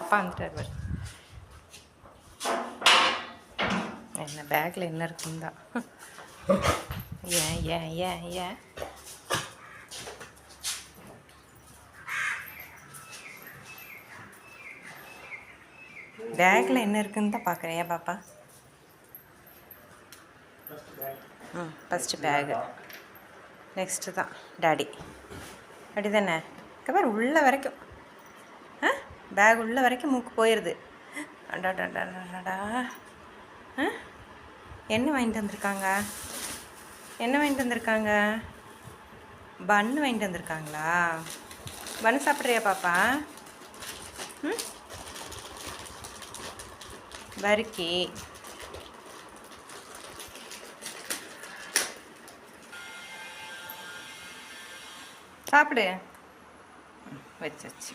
அப்பா வந்துட்டார் பாரு. என்ன பேக்கில் என்ன இருக்குன்னு தான். ஏன் ஏன் ஏன் ஏன் பேக்கில் என்ன இருக்குன்னு தான் பார்க்குறேன். ஏன் பாப்பா? ஃபஸ்ட்டு பேகு, நெக்ஸ்ட்டு தான் டாடி. அப்படி தானே? பாரு உள்ள வரைக்கும் பேக் உள்ள வரைக்கும் மூக்கு போயிடுது. அடாடாடாடாடா. என்ன வாங்கிட்டு வந்திருக்காங்க? என்ன வாங்கிட்டு வந்திருக்காங்க? பன்னு வாங்கிட்டு வந்திருக்காங்களா? பன்னு சாப்பிட்றியா பாப்பா? வறுக்கி சாப்பிடு. வச்சாச்சு.